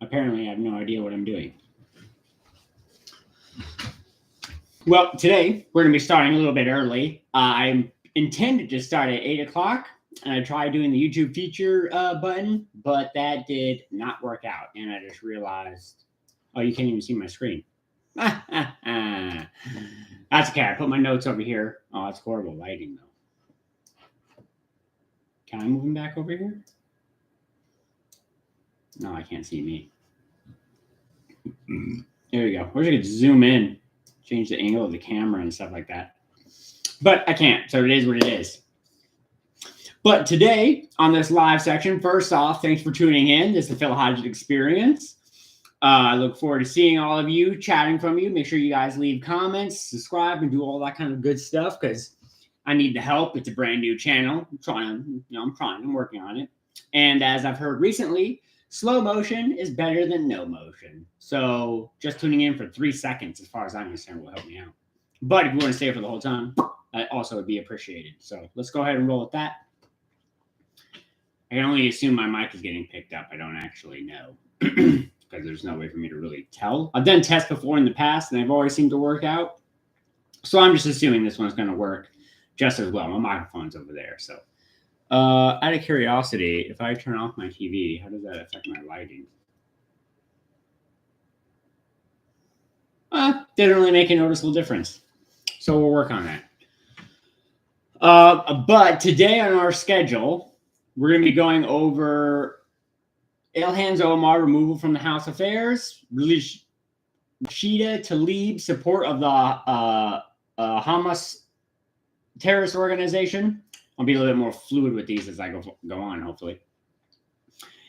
apparently I have no idea what I'm doing. Well, today we're going to be starting a little bit early. I intended to start at 8 o'clock, and I tried doing the YouTube feature button, but that did not work out. And I just realized, oh, you can't even see my screen. That's okay. I put my notes over here. Oh, that's horrible lighting, though. Can I move them back over here? No, I can't see me. There we go. I wish I could zoom in, change the angle of the camera and stuff like that. But I can't, so it is what it is. But today, on this live section, first off, thanks for tuning in. This is the Phil Hodges Experience. I look forward to seeing all of you, chatting from you. Make sure you guys leave comments, subscribe, and do all that kind of good stuff because I need the help. It's a brand new channel. I'm working on it. And as I've heard recently, slow motion is better than no motion. So just tuning in for 3 seconds, as far as I'm concerned, will help me out. But if you want to stay for the whole time, that also would be appreciated. So let's go ahead and roll with that. I can only assume my mic is getting picked up. I don't actually know because there's no way for me to really tell. I've done tests before in the past, and they've always seemed to work out. So I'm just assuming this one's going to work just as well. My microphone's over there, so. Out of curiosity, if I turn off my TV, how does that affect my lighting? Didn't really make a noticeable difference. So we'll work on that. But today on our schedule, we're going to be going over Ilhan Omar removal from the House Affairs, Rashida Tlaib support of the Hamas terrorist organization. I'll be a little bit more fluid with these as I go on, hopefully.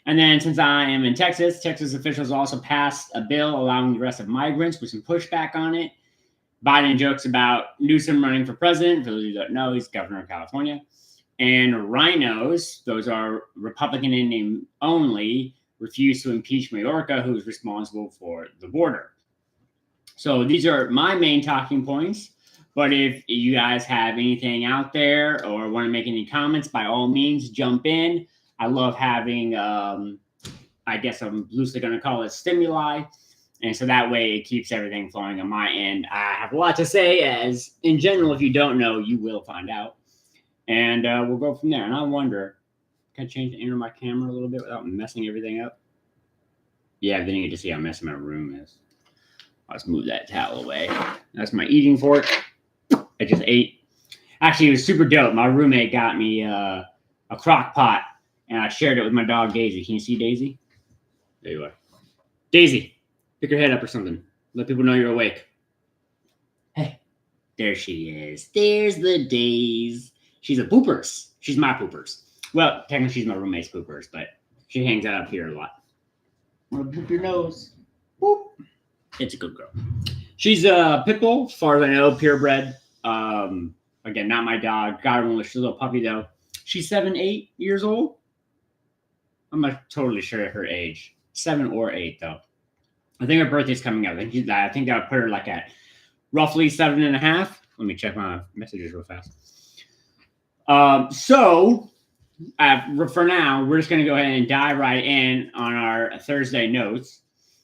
And then since I am in Texas, Texas officials also passed a bill allowing the arrest of migrants with some pushback on it. Biden jokes about Newsom running for president. For those of you who don't know, he's governor of California. And rhinos, those are Republican in name only, refuse to impeach Mayorkas, who is responsible for the border. So these are my main talking points. But if you guys have anything out there or want to make any comments, by all means, jump in. I love having, I guess I'm loosely going to call it stimuli. And so that way it keeps everything flowing on my end. I have a lot to say, as in general, if you don't know, you will find out. And we'll go from there. And I wonder, can I change the angle of my camera a little bit without messing everything up? Yeah, then you get to see how messy my room is. Let's move that towel away. That's my eating fork. I just ate. Actually, it was super dope. My roommate got me a crock pot, and I shared it with my dog, Daisy. Can you see Daisy? There you are. Daisy, pick your head up or something. Let people know you're awake. Hey, there she is. There's the Days. She's a poopers. She's my poopers. Well, technically, she's my roommate's poopers, but she hangs out up here a lot. I'm gonna poop your nose. Boop. It's a good girl. She's a pit bull, as far as I know, purebred. Again, not my dog. Got her when she's a little puppy, though. She's 7, 8 years old. I'm not totally sure of her age. 7 or 8, though. I think her birthday's coming up. I think that would put her like at roughly 7.5. Let me check my messages real fast. So for now, we're just going to go ahead and dive right in on our Thursday notes.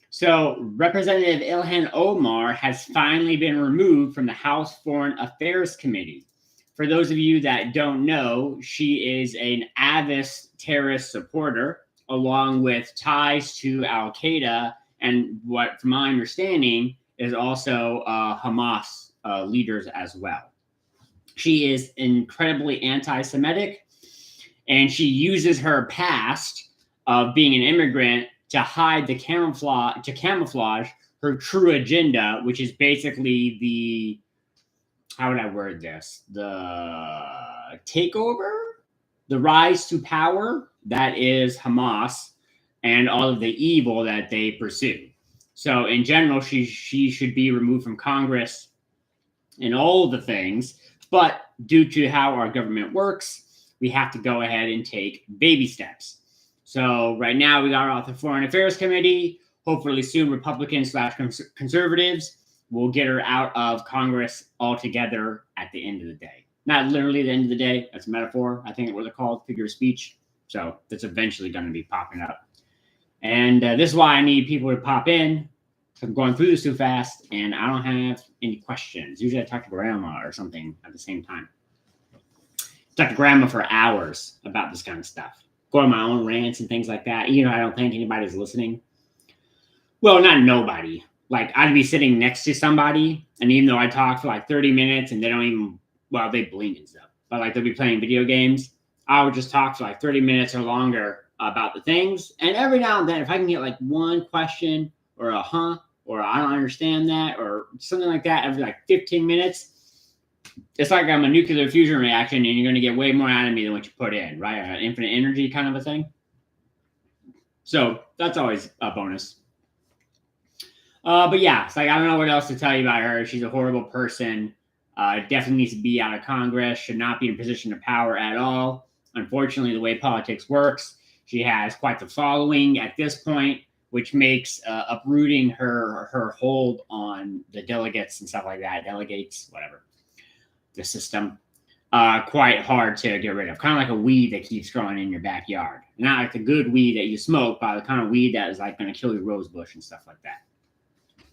So Representative Ilhan Omar has finally been removed from the House Foreign Affairs Committee. For those of you that don't know, she is an avid terrorist supporter, along with ties to Al-Qaeda, and what, from my understanding, is also Hamas leaders as well. She is incredibly anti-Semitic, and she uses her past of being an immigrant to hide to camouflage her true agenda, which is basically the, how would I word this? The takeover, the rise to power that is Hamas and all of the evil that they pursue. So in general, she should be removed from Congress and all the things, but due to how our government works, we have to go ahead and take baby steps. So right now we got her off the Foreign Affairs Committee. Hopefully soon Republicans/conservatives will get her out of Congress altogether at the end of the day. Not literally the end of the day. That's a metaphor. I think it was called figure of speech. So that's eventually going to be popping up. And this is why I need people to pop in. I'm going through this too fast, and I don't have any questions. Usually I talk to grandma or something at the same time. Talk to grandma for hours about this kind of stuff. Go on my own rants and things like that. You know, I don't think anybody's listening. Well, not nobody. Like, I'd be sitting next to somebody, and even though I talk for like 30 minutes and they don't even, well, they blink and stuff, but like they'll be playing video games, I would just talk for like 30 minutes or longer about the things. And every now and then, if I can get like one question or a or I don't understand that or something like that every like 15 minutes, it's like I'm a nuclear fusion reaction and you're going to get way more out of me than what you put in, right? An infinite energy kind of a thing. So that's always a bonus. But yeah, it's like, I don't know what else to tell you about her. She's a horrible person. Definitely needs to be out of Congress, should not be in a position of power at all. Unfortunately, the way politics works, she has quite the following at this point, which makes uprooting her hold on the delegates and stuff like that, delegates, whatever, the system, quite hard to get rid of. Kind of like a weed that keeps growing in your backyard. Not like the good weed that you smoke, but the kind of weed that is like going to kill your rose bush and stuff like that.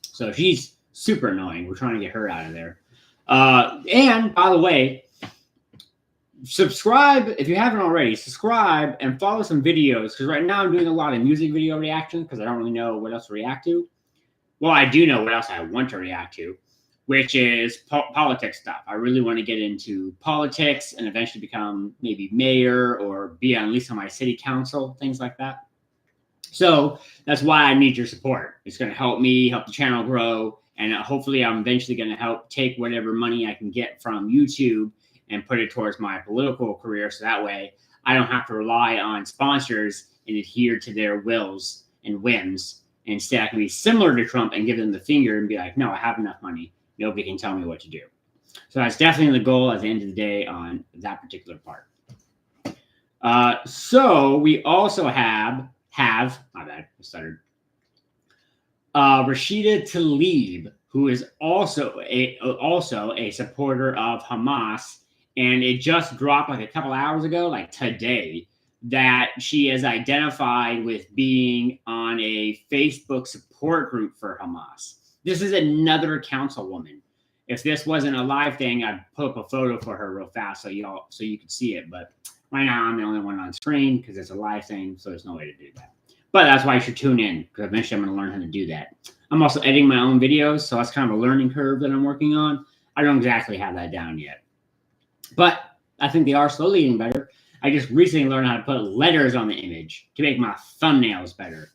So she's super annoying. We're trying to get her out of there. And by the way, subscribe if you haven't already. Subscribe and follow some videos, because right now I'm doing a lot of music video reactions because I don't really know what else to react to. Well, I do know what else I want to react to, which is politics stuff. I really want to get into politics and eventually become maybe mayor or be at least on my city council, things like that. So that's why I need your support. It's going to help me, help the channel grow, and hopefully I'm eventually going to help take whatever money I can get from YouTube and put it towards my political career. So that way I don't have to rely on sponsors and adhere to their wills and whims. Instead, I can be similar to Trump and give them the finger and be like, no, I have enough money. Nobody can tell me what to do. So that's definitely the goal at the end of the day on that particular part. So we also have, my bad, I stuttered. Rashida Tlaib, who is also a supporter of Hamas. And it just dropped like a couple hours ago, like today, that she is identified with being on a Facebook support group for Hamas. This is another councilwoman. If this wasn't a live thing, I'd put up a photo for her real fast so you could see it. But right now, I'm the only one on screen because it's a live thing, so there's no way to do that. But that's why you should tune in, because eventually I'm going to learn how to do that. I'm also editing my own videos, so that's kind of a learning curve that I'm working on. I don't exactly have that down yet. But I think they are slowly getting better. I just recently learned how to put letters on the image to make my thumbnails better.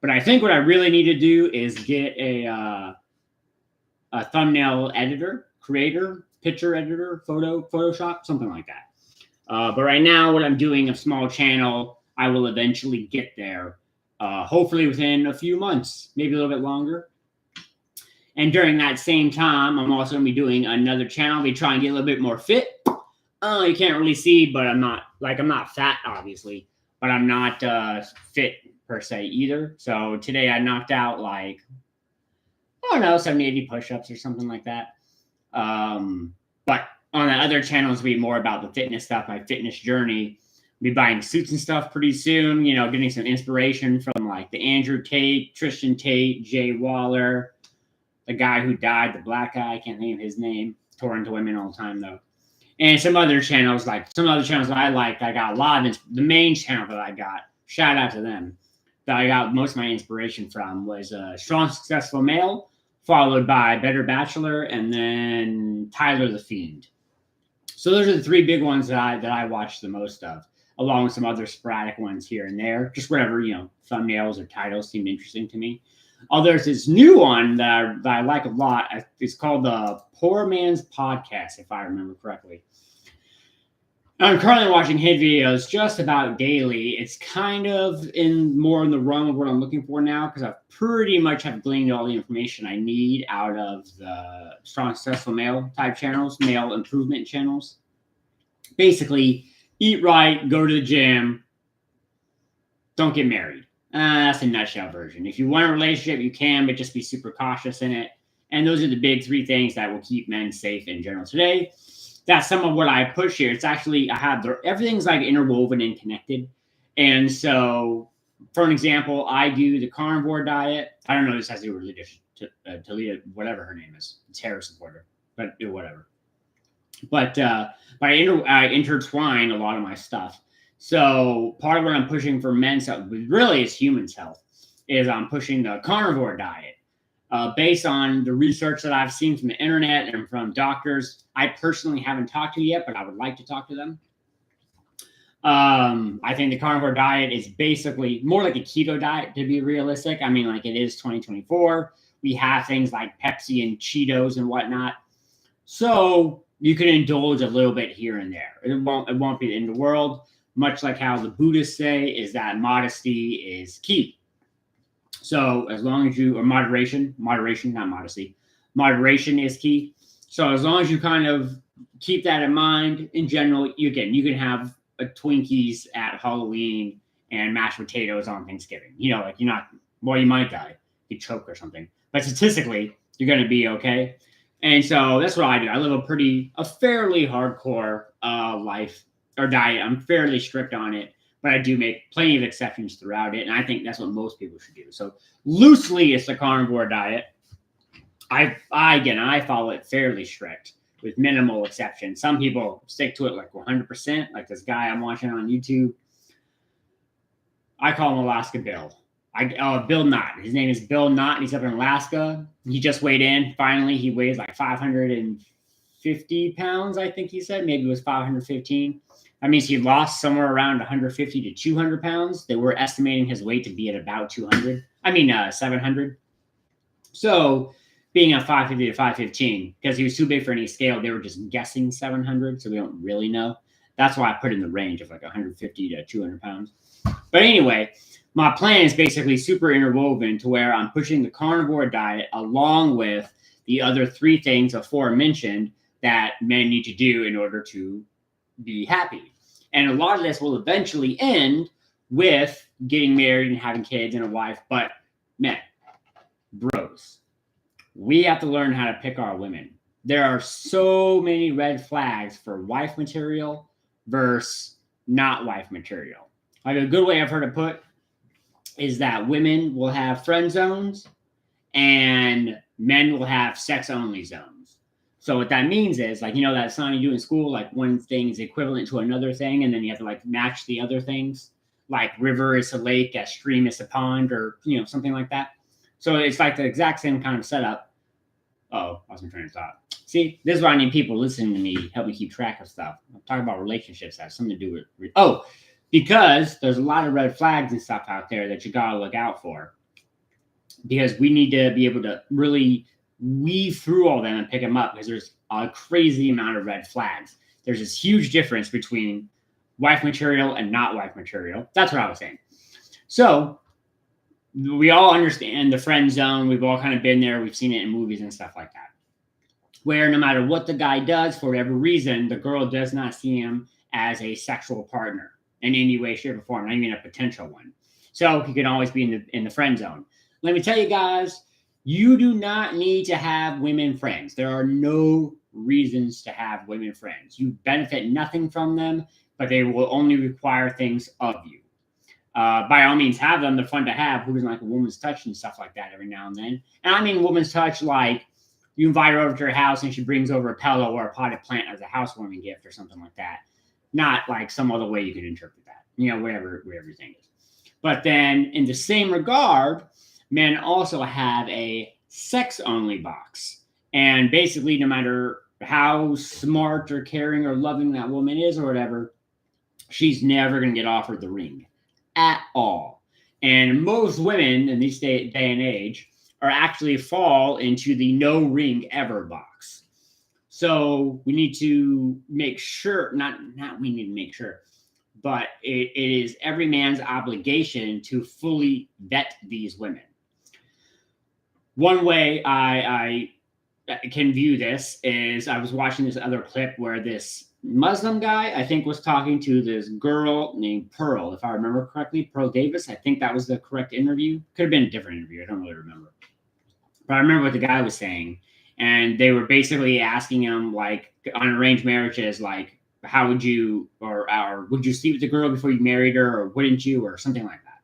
But I think what I really need to do is get a thumbnail editor, creator, picture editor, Photoshop, something like that. But right now, what I'm doing, a small channel, I will eventually get there. Hopefully within a few months, maybe a little bit longer. And during that same time, I'm also going to be doing another channel. I'll be trying to get a little bit more fit. You can't really see, but I'm not fat, obviously, but I'm not fit per se either. So today I knocked out like, I don't know, 70, 80 push-ups or something like that. But on the other channels, be more about the fitness stuff, my fitness journey. Be buying suits and stuff pretty soon, you know, getting some inspiration from like the Andrew Tate, Tristan Tate, Jay Waller, the guy who died, the black guy, I can't think of his name, tore into women all the time though. And some other channels, like some other channels that I liked, I got a lot of, the main channel that I got, shout out to them, that I got most of my inspiration from was Strong Successful Male, followed by Better Bachelor, and then Tyler the Fiend. So those are the three big ones that I watched the most of, along with some other sporadic ones here and there. Just whatever, you know, thumbnails or titles seemed interesting to me. Oh, there's this new one that I like a lot. It's called the Poor Man's Podcast, if I remember correctly. I'm currently watching his videos just about daily. It's kind of more in the realm of what I'm looking for now, because I pretty much have gleaned all the information I need out of the Strong Successful Male type channels, male improvement channels. Basically, eat right, go to the gym, don't get married. That's a nutshell version. If you want a relationship, you can, but just be super cautious in it. And those are the big three things that will keep men safe in general today. That's some of what I push here. It's actually, everything's like interwoven and connected. And so For an example, I do the carnivore diet. I don't know, this has to do with religious, Talia, whatever her name is. It's Terror supporter, but whatever. But I intertwine a lot of my stuff. So part of what I'm pushing for men's health, really is humans' health, is I'm pushing the carnivore diet. Based on the research that I've seen from the internet and from doctors, I personally haven't talked to yet, but I would like to talk to them. I think the carnivore diet is basically more like a keto diet, to be realistic. I mean, like, it is 2024. We have things like Pepsi and Cheetos and whatnot. So you can indulge a little bit here and there. It won't be the end of the world. Much like how the Buddhists say is that modesty is key. So as long as you, or moderation, not modesty, moderation is key. So as long as you kind of keep that in mind, in general, you can have a Twinkies at Halloween and mashed potatoes on Thanksgiving. You know, like, you're not, well, you might die, you choke or something, but statistically, you're going to be okay. And so that's what I do. I live a fairly hardcore life or diet. I'm fairly strict on it, but I do make plenty of exceptions throughout it. And I think that's what most people should do. So loosely, it's the carnivore diet. I follow it fairly strict with minimal exceptions. Some people stick to it like 100%, like this guy I'm watching on YouTube. I call him Alaska Bill. Bill Knott. His name is Bill Knott, and he's up in Alaska. He just weighed in. Finally, he weighs like 550 pounds, I think he said. Maybe it was 515. That means he lost somewhere around 150 to 200 pounds. They were estimating his weight to be at about 700. So being at 550 to 515, because he was too big for any scale, they were just guessing 700, so we don't really know. That's why I put in the range of like 150 to 200 pounds. But anyway, my plan is basically super interwoven to where I'm pushing the carnivore diet along with the other three things aforementioned that men need to do in order to be happy. And a lot of this will eventually end with getting married and having kids and a wife. But men, bros, we have to learn how to pick our women. There are so many red flags for wife material versus not wife material. Like, a good way I've heard it put is that women will have friend zones and men will have sex only zones. So what that means is, like, you know, that sign you do in school, like one thing is equivalent to another thing, and then you have to like match the other things. Like river is a lake, a stream is a pond, or, you know, something like that. So it's like the exact same kind of setup. Oh, I was my train of thought. See, this is why I need people listening to me, help me keep track of stuff. I'm talking about relationships that have something to do with, because there's a lot of red flags and stuff out there that you gotta look out for. Because we need to be able to really weave through all them and pick them up, because there's a crazy amount of red flags. There's this huge difference between wife material and not wife material. That's what I was saying. So we all understand the friend zone. We've all kind of been there. We've seen it in movies and stuff like that, where no matter what the guy does, for whatever reason, the girl does not see him as a sexual partner in any way, shape, or form, not even a potential one. So he can always be in the friend zone. Let me tell you guys, you do not need to have women friends. There are no reasons to have women friends. You benefit nothing from them, but they will only require things of you. By all means, have them. They're fun to have. Who doesn't like a woman's touch and stuff like that every now and then? And I mean woman's touch, like you invite her over to your house and she brings over a pillow or a potted plant as a housewarming gift or something like that. Not like some other way you could interpret that. You know, whatever your thing is. But then in the same regard, men also have a sex-only box. And basically, no matter how smart or caring or loving that woman is or whatever, she's never going to get offered the ring at all. And most women in this day and age are actually fall into the no ring ever box. So we need to make sure, not we need to make sure, but it is every man's obligation to fully vet these women. One way I can view this is I was watching this other clip where this Muslim guy, I think, was talking to this girl named Pearl, if I remember correctly, Pearl Davis. I think that was the correct interview. Could have been a different interview. I don't really remember. But I remember what the guy was saying. And they were basically asking him, like, on arranged marriages, like, how would you, or would you sleep with the girl before you married her, or wouldn't you, or something like that.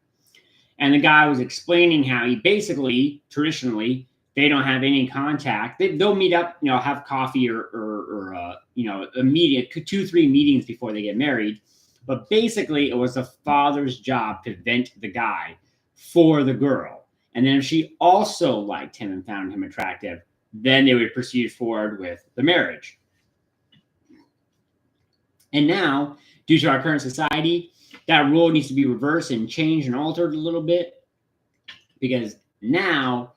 And the guy was explaining how he basically, traditionally, they don't have any contact. They'll meet up, have coffee or a meeting, 2-3 meetings before they get married. But basically, it was the father's job to vent the guy for the girl. And then if she also liked him and found him attractive, then they would proceed forward with the marriage. And now, due to our current society, that rule needs to be reversed and changed and altered a little bit, because now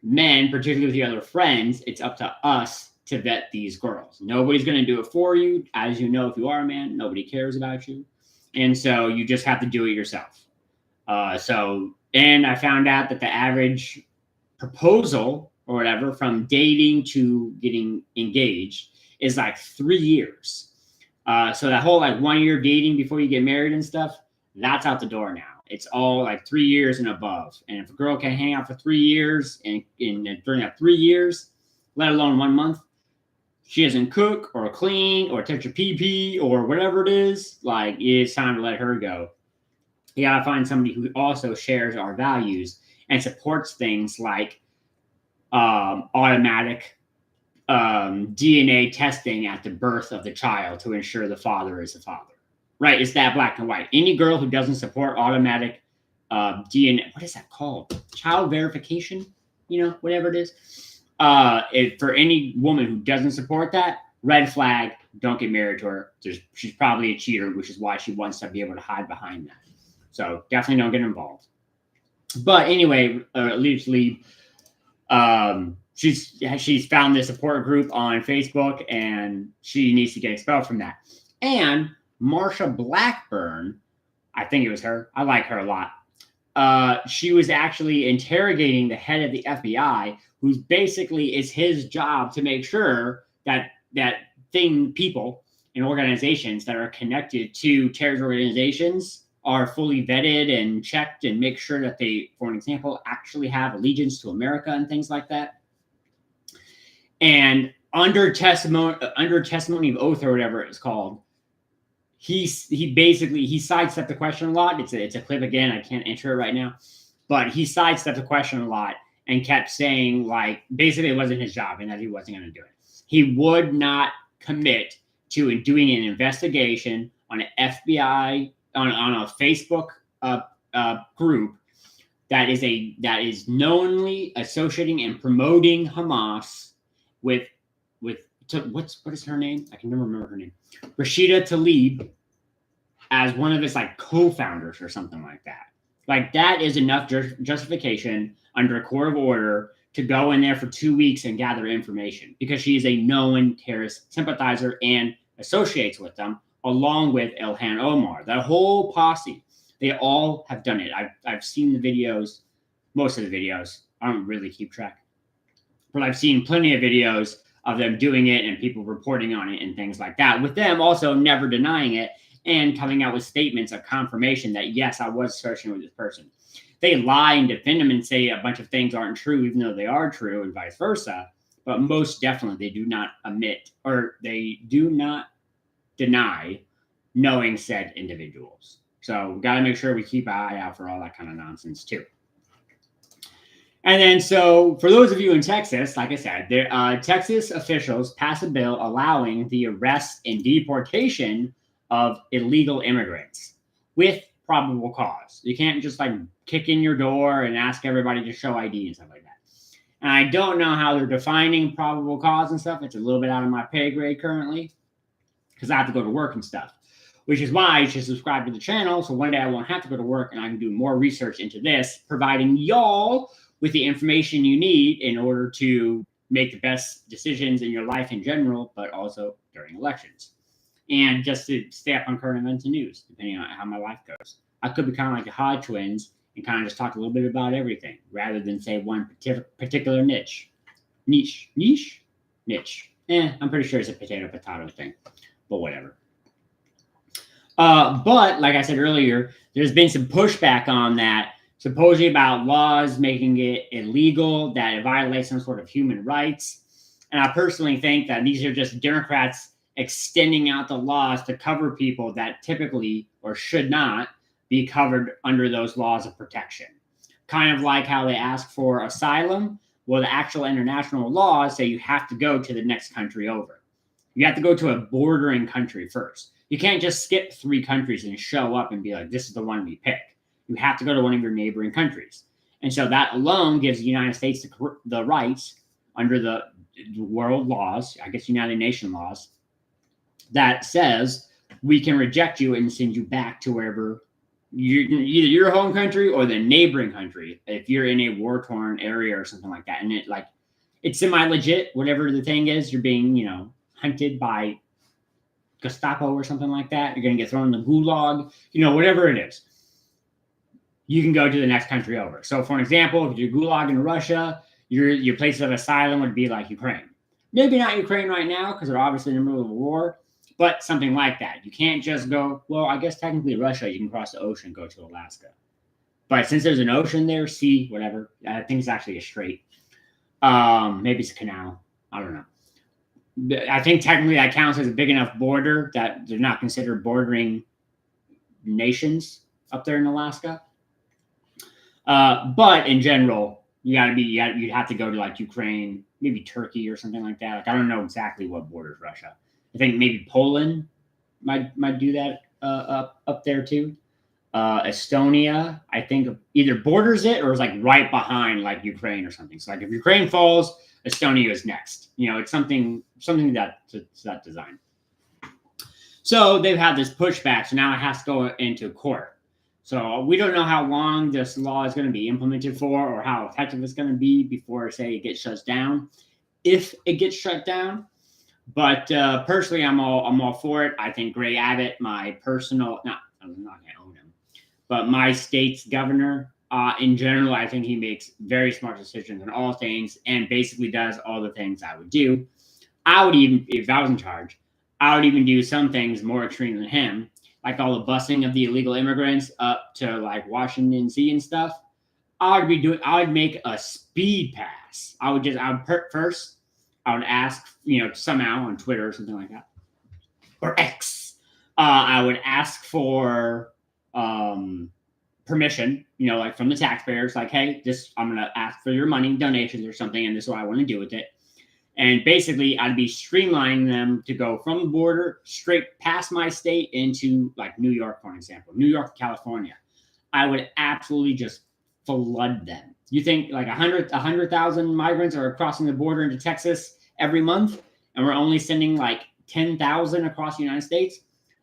men, particularly with your other friends, it's up to us to vet these girls. Nobody's going to do it for you. As you know, if you are a man, nobody cares about you. And so you just have to do it yourself. And I found out that the average proposal or whatever from dating to getting engaged is like 3 years. So that whole 1 year dating before you get married and stuff, that's out the door now. It's all 3 years and above. And if a girl can hang out for 3 years and during that 3 years, let alone 1 month, she doesn't cook or clean or touch a pee or whatever it is, it's time to let her go. You gotta find somebody who also shares our values and supports things like automatic DNA testing at the birth of the child to ensure the father is the father. Right? It's that black and white. Any girl who doesn't support automatic DNA, what is that called? Child verification? Whatever it is. For any woman who doesn't support that, red flag, don't get married to her. She's probably a cheater, which is why she wants to be able to hide behind that. So definitely don't get involved. But anyway, Leave. She's found this support group on Facebook, and she needs to get expelled from that. And Marsha Blackburn, I think it was her. I like her a lot. She was actually interrogating the head of the FBI, who's basically it's his job to make sure that people and organizations that are connected to terrorist organizations are fully vetted and checked and make sure that they, for an example, actually have allegiance to America and things like that. And under testimony of oath or whatever it's called, he sidestepped the question a lot. It's a clip again. I can't enter it right now, but he sidestepped the question a lot and kept saying basically it wasn't his job and that he wasn't going to do it. He would not commit to doing an investigation on an FBI on a Facebook group that is knowingly associating and promoting Hamas with what is her name? I can never remember her name. Rashida Tlaib as one of its co-founders or something like that. That is enough justification under a court of order to go in there for 2 weeks and gather information, because she is a known terrorist sympathizer and associates with them, along with Ilhan Omar. That whole posse, they all have done it. I've seen the videos, most of the videos. I don't really keep track, but I've seen plenty of videos of them doing it and people reporting on it and things like that, with them also never denying it and coming out with statements of confirmation that, yes, I was searching with this person. They lie and defend them and say a bunch of things aren't true, even though they are true, and vice versa. But most definitely, they do not admit, or they do not deny knowing said individuals. So we got to make sure we keep an eye out for all that kind of nonsense too. And then, so for those of you in Texas, like I said, Texas officials passed a bill allowing the arrest and deportation of illegal immigrants with probable cause. You can't just kick in your door and ask everybody to show ID and stuff like that. And I don't know how they're defining probable cause and stuff. It's a little bit out of my pay grade currently, because I have to go to work and stuff, which is why you should subscribe to the channel. So one day I won't have to go to work and I can do more research into this, providing y'all with the information you need in order to make the best decisions in your life in general, but also during elections. And just to stay up on current events and news, depending on how my life goes. I could be kind of like the Hodge twins and kind of just talk a little bit about everything rather than say one particular niche. I'm pretty sure it's a potato thing, but whatever. But like I said earlier, there's been some pushback on that, supposedly about laws making it illegal, that it violates some sort of human rights. And I personally think that these are just Democrats extending out the laws to cover people that typically or should not be covered under those laws of protection. kind of like how they ask for asylum. Well, the actual international laws say you have to go to the next country over. You have to go to a bordering country first. You can't just skip 3 countries and show up and be like, this is the one we pick. You have to go to one of your neighboring countries. And so that alone gives the United States the rights under the world laws, I guess United Nations laws, that says we can reject you and send you back to wherever either your home country or the neighboring country if you're in a war-torn area or something like that. And it's semi-legit, whatever the thing is. You're being, hunted by Gestapo or something like that. You're going to get thrown in the gulag, whatever it is. You can go to the next country over. So, for an example, if you're gulag in Russia, your place of asylum would be like Ukraine. Maybe not Ukraine right now because they're obviously in the middle of a war, but something like that. You can't just go, well, I guess technically Russia, you can cross the ocean and go to Alaska. But since there's an ocean there, sea, whatever, I think it's actually a strait. Maybe it's a canal. I don't know. I think technically that counts as a big enough border that they're not considered bordering nations up there in Alaska. But in general, you'd have to go to like Ukraine, maybe Turkey or something like that. Like, I don't know exactly what borders Russia. I think maybe Poland might do that up there too. Estonia, I think either borders it or is like right behind like Ukraine or something. So like if Ukraine falls, Estonia is next. It's something that design. So they've had this pushback. So now it has to go into court. So we don't know how long this law is going to be implemented for or how effective it's going to be before, say, it gets shut down. If it gets shut down. But personally, I'm all for it. I think Gray Abbott, I'm not going to own him, but my state's governor, in general, I think he makes very smart decisions on all things and basically does all the things I would do. I would even, if I was in charge, I would even do some things more extreme than him, like all the busing of the illegal immigrants up to like Washington D.C. and stuff. I would make a speed pass. I would ask, somehow on Twitter or something like that, or X. I would ask for permission, like from the taxpayers, like, hey, I'm going to ask for your money, donations or something, and this is what I want to do with it. And basically, I'd be streamlining them to go from the border straight past my state into like New York, for example, New York, California. I would absolutely just flood them. You think like 100,000 migrants are crossing the border into Texas every month, and we're only sending like 10,000 across the United States?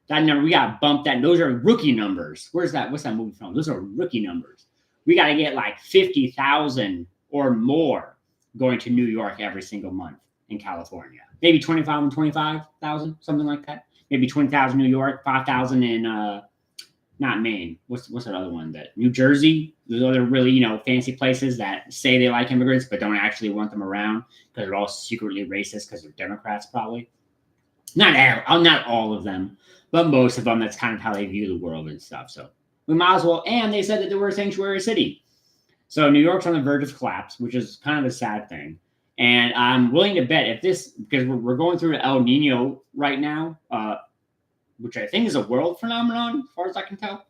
That number, we got to bump that. Those are rookie numbers. What's that movie from? Those are rookie numbers. We got to get like 50,000 or more going to New York every single month in California. Maybe 25,000, something like that. Maybe 20,000 New York, 5,000 in not Maine. What's that other one? That New Jersey. Those other really fancy places that say they like immigrants but don't actually want them around because they're all secretly racist because they're Democrats probably. Not all of them, but most of them. That's kind of how they view the world and stuff. So we might as well. And they said that they were a sanctuary city. So New York's on the verge of collapse, which is kind of a sad thing. And I'm willing to bet because we're going through an El Nino right now, which I think is a world phenomenon, as far as I can tell.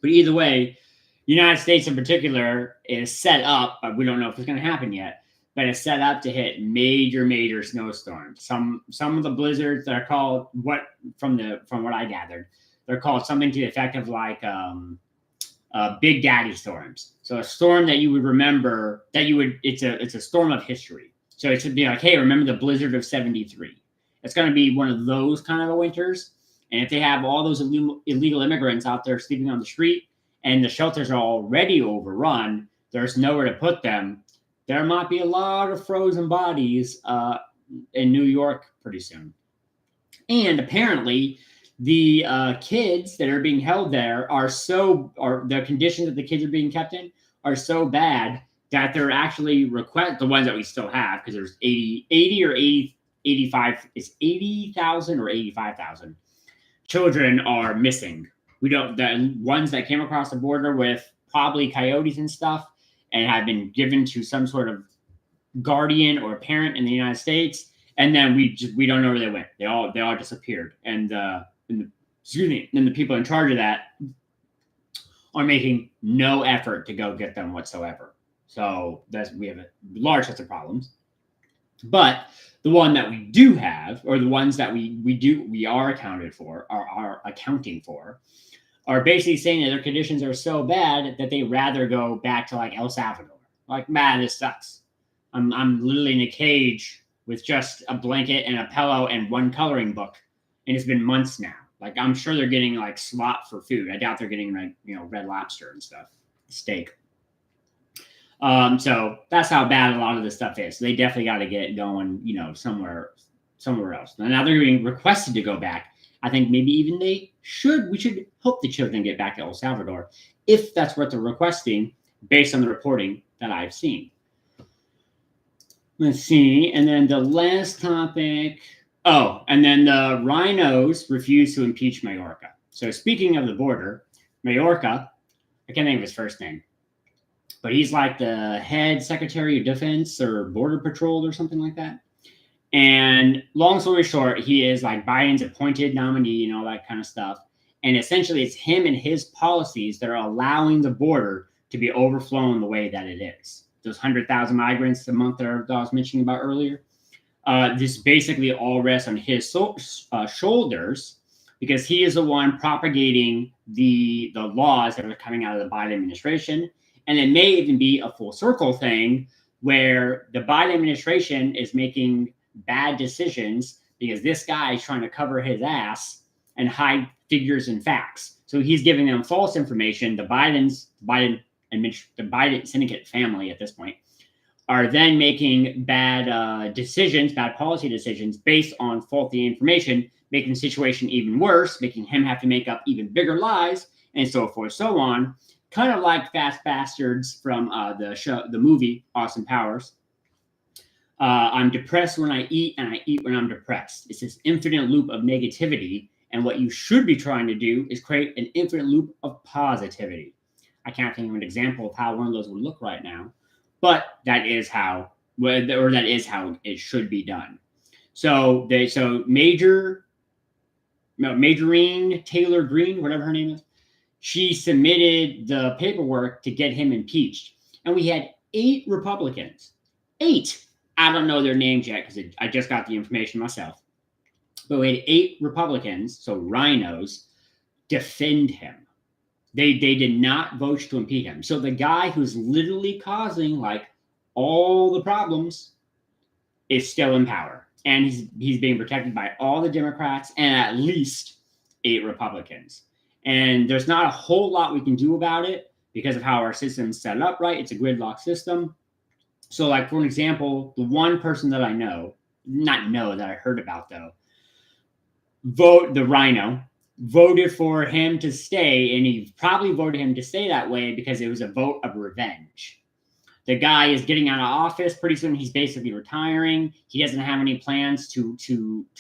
But either way, the United States in particular is set up, we don't know if it's going to happen yet, but it's set up to hit major snowstorms. Some of the blizzards that are called, from what I gathered, they're called something to the effect of like Big Daddy storms. So a storm that you would remember, it's a storm of history. So it should be like, hey, remember the blizzard of 73. It's going to be one of those kind of winters. And if they have all those illegal immigrants out there sleeping on the street and the shelters are already overrun, there's nowhere to put them. There might be a lot of frozen bodies in New York pretty soon. And apparently the kids that are being held there the conditions that the kids are being kept in are so bad that they're actually the ones that we still have, because there's 80 or 85, it's 80,000 or 85,000 children are missing. The ones that came across the border with probably coyotes and stuff and have been given to some sort of guardian or parent in the United States, and then we don't know where they went. They all disappeared. And the people in charge of that are making no effort to go get them whatsoever. So we have a large set of problems. But the one that we do have, or the ones that we are accounted for, are accounting for, are basically saying that their conditions are so bad that they rather go back to like El Salvador. Like, man, this sucks. I'm literally in a cage with just a blanket and a pillow and one coloring book, and it's been months now. Like, I'm sure they're getting like slop for food. I doubt they're getting like Red Lobster and stuff, steak. So that's how bad a lot of this stuff is. So they definitely got to get going, somewhere else. Now they're being requested to go back. I think maybe even we should help the children get back to El Salvador if that's what they're requesting based on the reporting that I've seen. Let's see. And then the last topic. Oh, and then the rhinos refuse to impeach Mayorkas. So speaking of the border, Mayorkas, I can't think of his first name, but he's like the head Secretary of Defense or Border Patrol or something like that. And long story short, he is like Biden's appointed nominee and all that kind of stuff. And essentially, it's him and his policies that are allowing the border to be overflown the way that it is. Those 100,000 migrants a month that I was mentioning about earlier. This basically all rests on his shoulders because he is the one propagating the laws that are coming out of the Biden administration. And it may even be a full circle thing where the Biden administration is making bad decisions because this guy is trying to cover his ass and hide figures and facts. So he's giving them false information. The Biden syndicate family at this point are then making bad policy decisions based on faulty information, making the situation even worse, making him have to make up even bigger lies, and so forth, so on. Kind of like Fast Bastards from the movie Austin Powers. I'm depressed when I eat, and I eat when I'm depressed. It's this infinite loop of negativity, and what you should be trying to do is create an infinite loop of positivity. I can't think of an example of how one of those would look right now, but that is how it should be done. So Majorine Taylor Greene, whatever her name is, she submitted the paperwork to get him impeached. And we had 8 Republicans. 8. I don't know their names yet because I just got the information myself. But we had 8 Republicans, so rhinos, defend him. They did not vote to impeach him. So the guy who's literally causing like all the problems is still in power. And he's being protected by all the Democrats and at least 8 Republicans. And there's not a whole lot we can do about it because of how our system's set up, right? It's a gridlock system. So like, for an example, the one person that I that I heard about though, the rhino, voted for him to stay, and he probably voted him to stay that way because it was a vote of revenge. The guy is getting out of office pretty soon. He's basically retiring. He doesn't have any plans to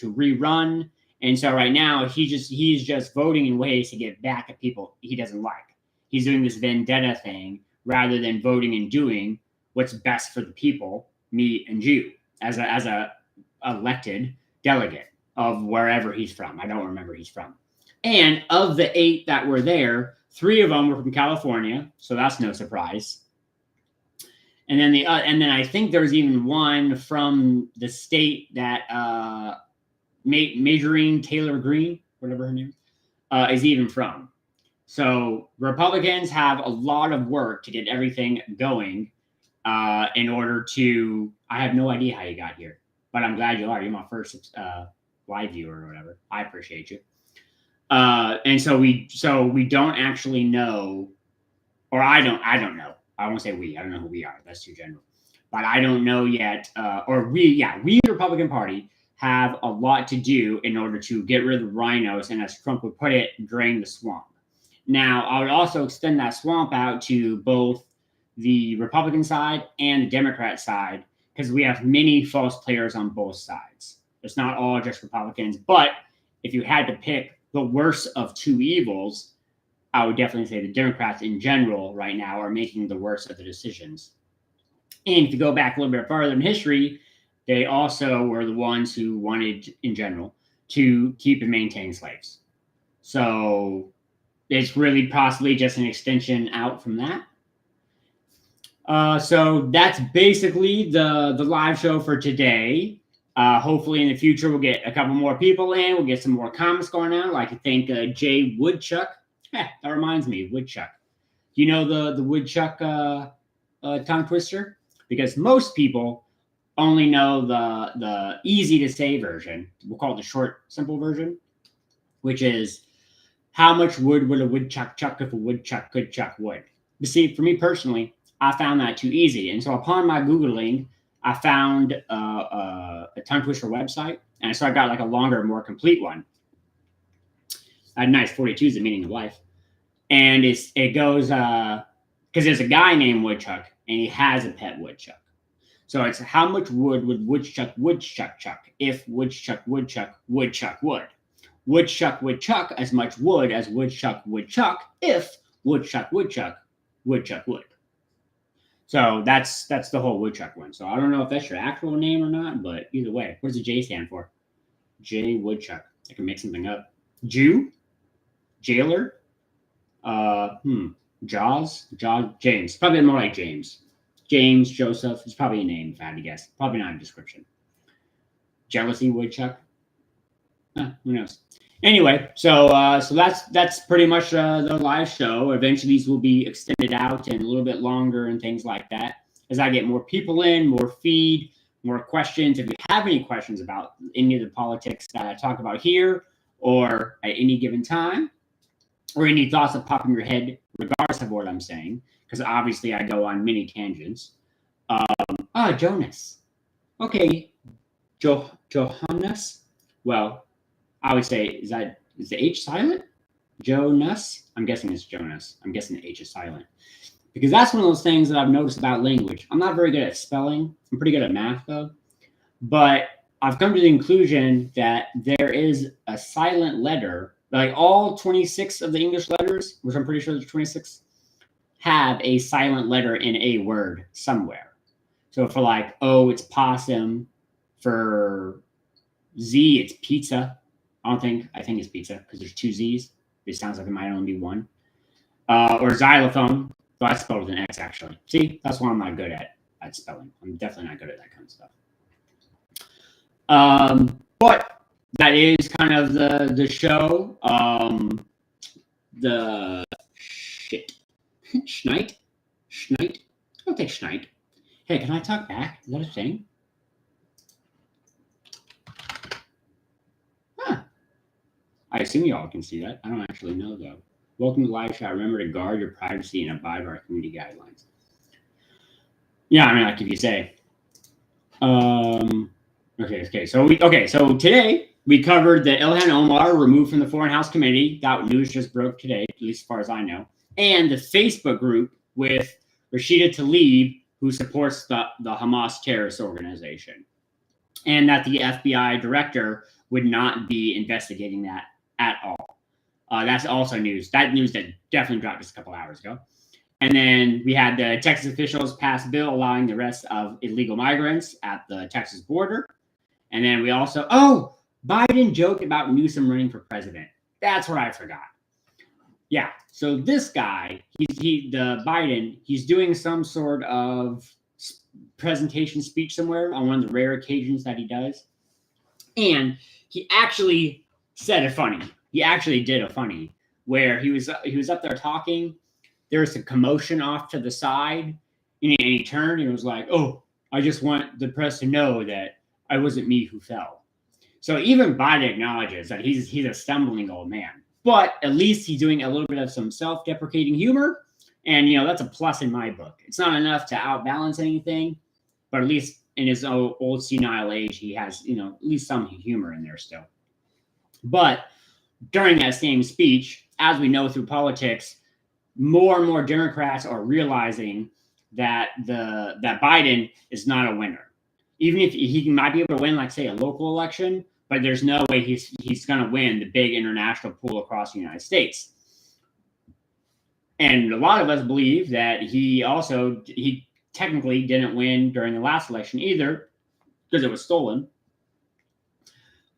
rerun. And so right now he's just voting in ways to get back at people he doesn't like. He's doing this vendetta thing rather than voting and doing what's best for the people, me and you, as a elected delegate of wherever he's from. I don't remember he's from. And of the 8 that were there, 3 of them were from California, so that's no surprise. And then and then I think there's even one from the state that Majorine Taylor Greene, whatever her name is even from. So Republicans have a lot of work to get everything going in order to. I have no idea how you got here, but I'm glad you are. You're my first live viewer or whatever. I appreciate you. And so we don't actually know, or I don't know. I won't say we. I don't know who we are. That's too general. But I don't know yet. We, the Republican Party, have a lot to do in order to get rid of the rhinos and, as Trump would put it, drain the swamp. Now, I would also extend that swamp out to both the Republican side and the Democrat side because we have many false players on both sides. It's not all just Republicans. But if you had to pick the worst of 2 evils, I would definitely say the Democrats in general right now are making the worst of the decisions. And if you go back a little bit further in history, they also were the ones who wanted, in general, to keep and maintain slaves. So it's really possibly just an extension out from that. So that's basically the live show for today. Hopefully in the future we'll get a couple more people in. We'll get some more comments going on. I'd like to thank Jay Woodchuck. That reminds me, Woodchuck. You know the Woodchuck tongue twister? Because most people only know the easy to say version. We'll call it the short, simple version, which is how much wood would a woodchuck chuck if a woodchuck could chuck wood? But see, for me personally, I found that too easy. And so upon my Googling, I found a tongue twister website. And so I got like a longer, more complete one. Nice 42 is the meaning of life. And it goes, because there's a guy named Woodchuck and he has a pet woodchuck. So it's how much wood would woodchuck chuck if woodchuck would chuck wood? Woodchuck would chuck as much wood as woodchuck would chuck if woodchuck would chuck wood. So that's the whole woodchuck one. So I don't know if that's your actual name or not, but either way, what does the J stand for? J Woodchuck. I can make something up. Jew, jailer, Jaws, James. Probably more like James. James Joseph. It's probably a name if I had to guess. Probably not a description. Jealousy Woodchuck. Who knows? Anyway, so that's pretty much the live show. Eventually, these will be extended out and a little bit longer and things like that as I get more people in, more feed, more questions. If you have any questions about any of the politics that I talk about here or at any given time, or any thoughts that pop in your head, regardless of what I'm saying, because obviously I go on many tangents. Jonas. Okay, Johannes. Well, I would say, is the H silent? Jonas? I'm guessing it's Jonas. I'm guessing the H is silent. Because that's one of those things that I've noticed about language. I'm not very good at spelling. I'm pretty good at math, though. But I've come to the conclusion that there is a silent letter, like all 26 of the English letters, which I'm pretty sure there's 26, have a silent letter in a word somewhere. So for like O, it's possum. For Z, it's pizza. I think it's pizza because there's two Z's. It sounds like it might only be one. Or xylophone. But I spelled with an X, actually. See, that's why I'm not good at spelling. I'm definitely not good at that kind of stuff. But that is kind of the show. The shit. Schneid? I'll take Schneid. Hey, can I talk back? Is that a thing? I assume you all can see that. I don't actually know, though. Welcome to live chat. Remember to guard your privacy and abide by our community guidelines. Yeah, I mean, like if you say. Okay. So today we covered the Ilhan Omar removed from the Foreign House Committee. That news just broke today, at least as far as I know. And the Facebook group with Rashida Tlaib, who supports the Hamas terrorist organization. And that the FBI director would not be investigating that at all. That's also news. That news that definitely dropped just a couple hours ago. And then we had the Texas officials pass a bill allowing the arrest of illegal migrants at the Texas border. And then we also, Biden joked about Newsom running for president. That's what I forgot. Yeah. So this guy, he's doing some sort of presentation speech somewhere on one of the rare occasions that he does. And he actually said a funny. He actually did a funny where he was up there talking. There was a commotion off to the side, and he turned and was like, "Oh, I just want the press to know that I wasn't me who fell." So even Biden acknowledges that he's a stumbling old man, but at least he's doing a little bit of some self-deprecating humor, and that's a plus in my book. It's not enough to outbalance anything, but at least in his old senile age, he has at least some humor in there still. But during that same speech, as we know through politics, more and more Democrats are realizing that that Biden is not a winner. Even if he might be able to win, like say a local election, but there's no way he's going to win the big international pool across the United States. And a lot of us believe that he technically didn't win during the last election either because it was stolen.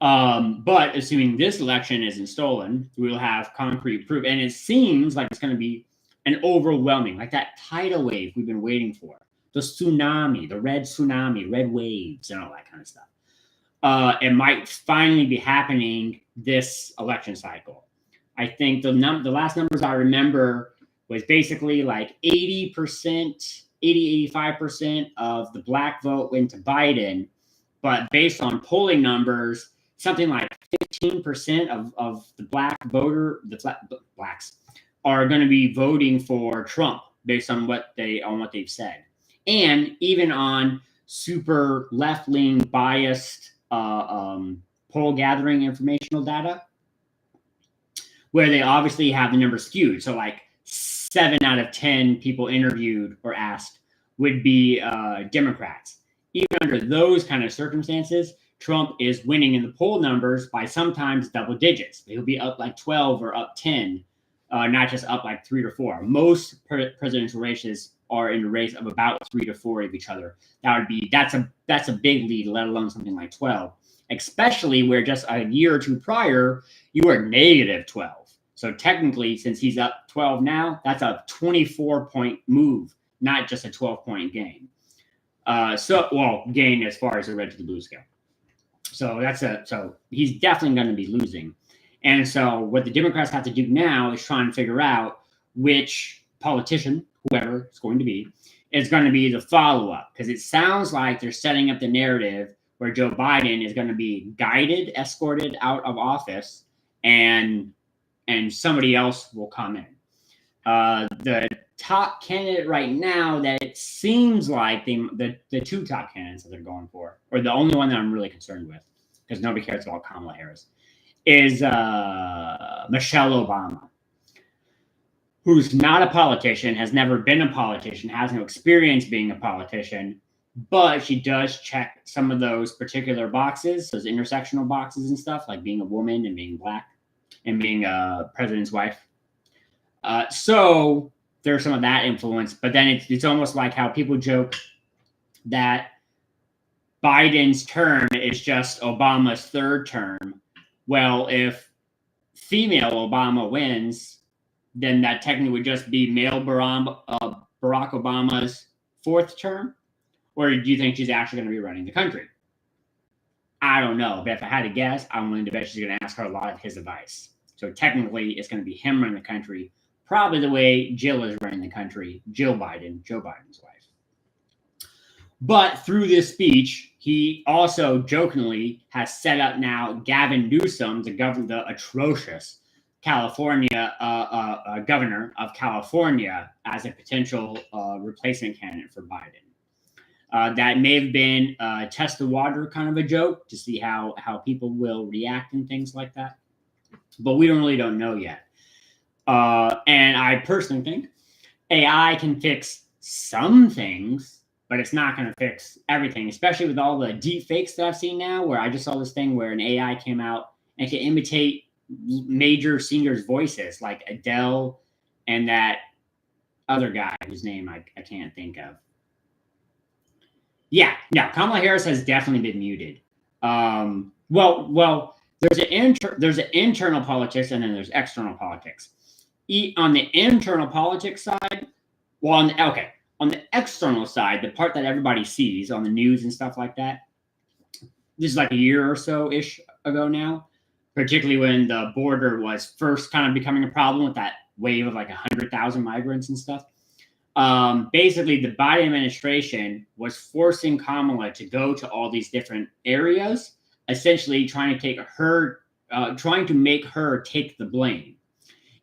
But assuming this election isn't stolen, we will have concrete proof. And it seems like it's going to be an overwhelming, like that tidal wave we've been waiting for. The tsunami, the red tsunami, red waves, and all that kind of stuff. It might finally be happening this election cycle. I think the last numbers I remember was basically like 80%, 85% of the black vote went to Biden. But based on polling numbers, something like 15% of the black voter, blacks, are going to be voting for Trump based on what they've said, and even on super left-leaning biased poll gathering informational data, where they obviously have the numbers skewed. So like 7 out of 10 people interviewed or asked would be Democrats. Even under those kind of circumstances, Trump is winning in the poll numbers by sometimes double digits. He'll be up like 12 or up 10, not just up like 3 or 4. Most presidential races are in a race of about 3 to 4 of each other. That's a big lead, let alone something like 12. Especially where just a year or two prior, you were negative 12. So technically, since he's up 12 now, that's a 24-point move, not just a 12-point gain. Gain as far as the red to the blue scale. So he's definitely going to be losing. And so what the Democrats have to do now is try and figure out which politician, whoever it's going to be, is going to be the follow-up. Because it sounds like they're setting up the narrative where Joe Biden is going to be guided, escorted out of office, and somebody else will come in. The top candidate right now that it seems like the two top candidates that they're going for, or the only one that I'm really concerned with, because nobody cares about Kamala Harris, is Michelle Obama, who's not a politician, has never been a politician, has no experience being a politician, but she does check some of those particular boxes, those intersectional boxes and stuff, like being a woman and being black and being a president's wife. So there's some of that influence, but then it's almost like how people joke that Biden's term is just Obama's third term. Well, if female Obama wins, then that technically would just be male Barack Obama's fourth term. Or do you think she's actually going to be running the country? I don't know, but if I had to guess, I'm willing to bet she's going to ask her a lot of his advice. So technically, it's going to be him running the country, probably the way Jill is running the country, Jill Biden, Joe Biden's wife. But through this speech, he also jokingly has set up now Gavin Newsom, the atrocious California governor of California, as a potential replacement candidate for Biden. That may have been test the water kind of a joke to see how people will react and things like that. But we don't know yet. And I personally think AI can fix some things, but it's not going to fix everything, especially with all the deep fakes that I've seen now, where I just saw this thing where an AI came out and can imitate major singers' voices, like Adele and that other guy whose name I can't think of. Yeah, Kamala Harris has definitely been muted. Well, there's an internal politics and then there's external politics. On the internal politics side, on the external side, the part that everybody sees on the news and stuff like that, this is like a year or so-ish ago now, particularly when the border was first kind of becoming a problem with that wave of like 100,000 migrants and stuff. Basically, the Biden administration was forcing Kamala to go to all these different areas, essentially trying to make her take the blame.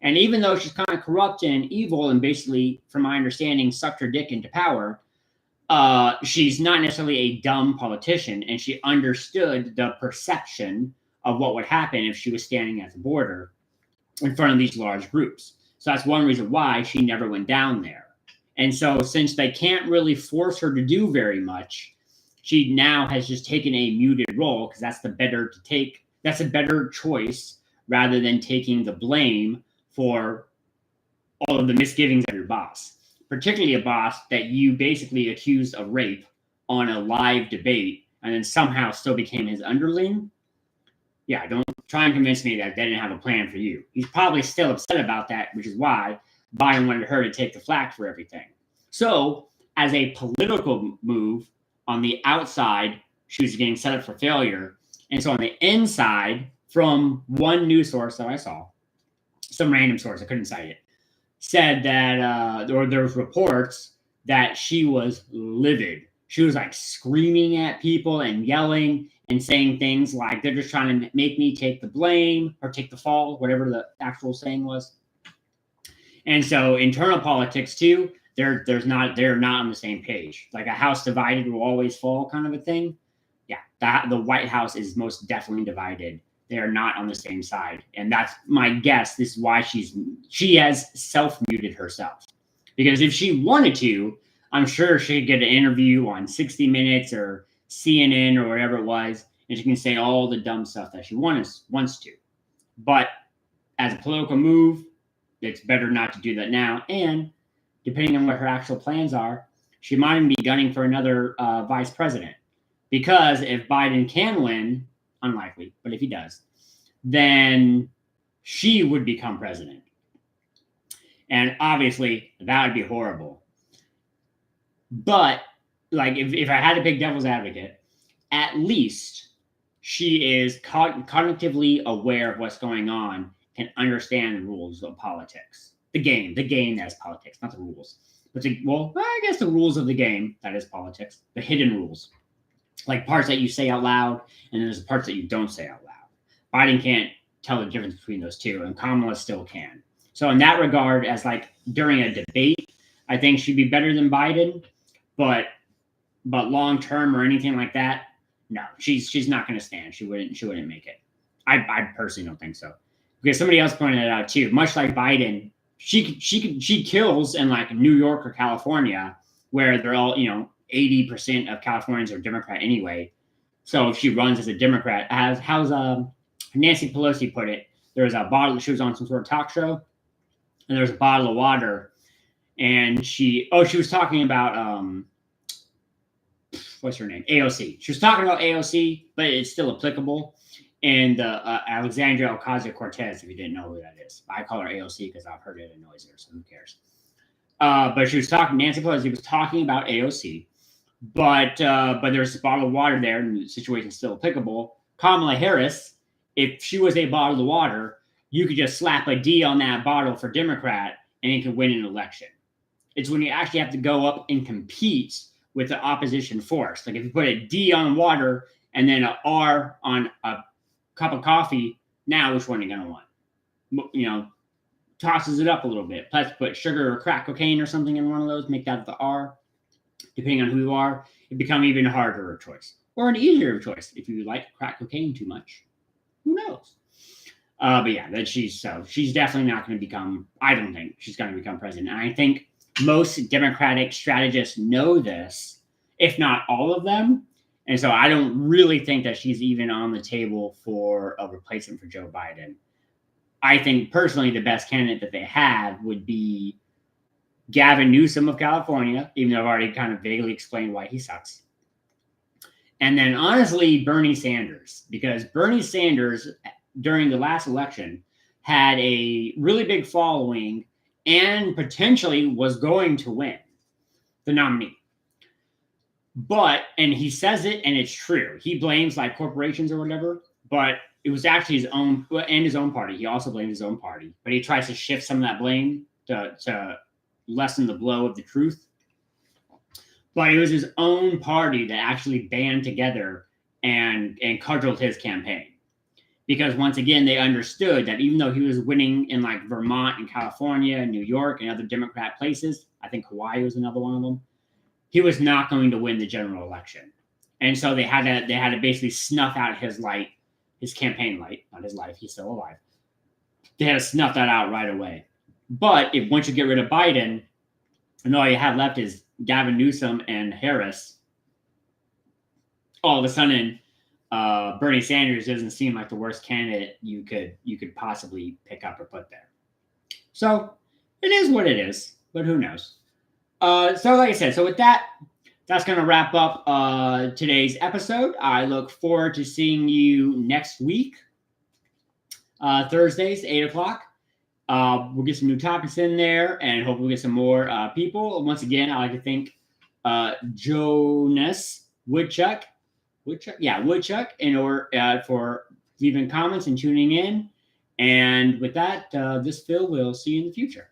And even though she's kind of corrupt and evil and basically, from my understanding, sucked her dick into power, she's not necessarily a dumb politician, and she understood the perception of what would happen if she was standing at the border in front of these large groups. So that's one reason why she never went down there. And so since they can't really force her to do very much, she now has just taken a muted role because that's a better choice rather than taking the blame for all of the misgivings of your boss, particularly a boss that you basically accused of rape on a live debate and then somehow still became his underling. Yeah, don't try and convince me that they didn't have a plan for you. He's probably still upset about that, which is why Biden wanted her to take the flak for everything. So, as a political move on the outside, she was getting set up for failure. And so on the inside, from one news source that I saw, some random source, I couldn't cite it, said that, or there was reports that she was livid. She was like screaming at people and yelling and saying things like they're just trying to make me take the blame or take the fall, whatever the actual saying was. And so internal politics too, they're not on the same page. Like a house divided will always fall kind of a thing. Yeah, the White House is most definitely divided. They are not on the same side, and that's my guess. This is why she has self-muted herself, because if she wanted to, I'm sure she could get an interview on 60 Minutes or CNN or whatever it was, and she can say all the dumb stuff that she wants to. But as a political move, it's better not to do that now. And depending on what her actual plans are, she might even be gunning for another vice president. Because if Biden can win, unlikely, but if he does, then she would become president. And obviously, that would be horrible. But, like, if I had to pick devil's advocate, at least she is cognitively aware of what's going on, can understand the rules of politics. The game that's politics, not the rules. But I guess the rules of the game, that is politics, the hidden rules. Like parts that you say out loud, and there's parts that you don't say out loud. Biden can't tell the difference between those two, and Kamala still can. So in that regard, as like during a debate, I think she'd be better than Biden, but long term or anything like that, no, she's not going to stand. She wouldn't make it. I personally don't think so, because somebody else pointed it out too. Much like Biden, she kills in like New York or California, where they're all 80% of Californians are Democrat anyway. So if she runs as a Democrat, how's Nancy Pelosi put it, there was a bottle, she was on some sort of talk show, and there was a bottle of water, and she was talking about what's her name? AOC. She was talking about AOC, but it's still applicable. And Alexandria Ocasio-Cortez, if you didn't know who that is. I call her AOC because I've heard it annoys her, so who cares? But she was talking, Nancy Pelosi was talking about AOC, but there's a bottle of water there, and the situation's still applicable. Kamala Harris, if she was a bottle of water, you could just slap a D on that bottle for Democrat, and you could win an election. It's when you actually have to go up and compete with the opposition force. Like if you put a D on water and then an R on a cup of coffee, now which one are you going to want? Tosses it up a little bit. Plus put sugar or crack cocaine or something in one of those, make that the R. Depending on who you are, it becomes even harder a choice. Or an easier choice if you like crack cocaine too much. Who knows? But yeah, she's definitely not going to become, I don't think she's going to become president. And I think most Democratic strategists know this, if not all of them. And so I don't really think that she's even on the table for a replacement for Joe Biden. I think personally the best candidate that they have would be Gavin Newsom of California, even though I've already kind of vaguely explained why he sucks. And then honestly, Bernie Sanders, because Bernie Sanders during the last election had a really big following and potentially was going to win the nominee. But, and he says it and it's true, he blames like corporations or whatever, but it was actually his own and his own party. He also blamed his own party, but he tries to shift some of that blame to lessen the blow of the truth. But it was his own party that actually band together and cudgeled his campaign. Because once again, they understood that even though he was winning in like Vermont and California and New York and other Democrat places, I think Hawaii was another one of them, he was not going to win the general election. And so they had to basically snuff out his light, his campaign light, not his life, he's still alive. They had to snuff that out right away. But if once you get rid of Biden, and all you have left is Gavin Newsom and Harris, all of a sudden, Bernie Sanders doesn't seem like the worst candidate you could possibly pick up or put there. So it is what it is, but who knows? So like I said, so with that, that's going to wrap up today's episode. I look forward to seeing you next week Thursdays, 8 o'clock. We'll get some new topics in there, and hopefully we'll get some more people. Once again, I'd like to thank Jonas Woodchuck, in order for leaving comments and tuning in. And with that, this Phil will see you in the future.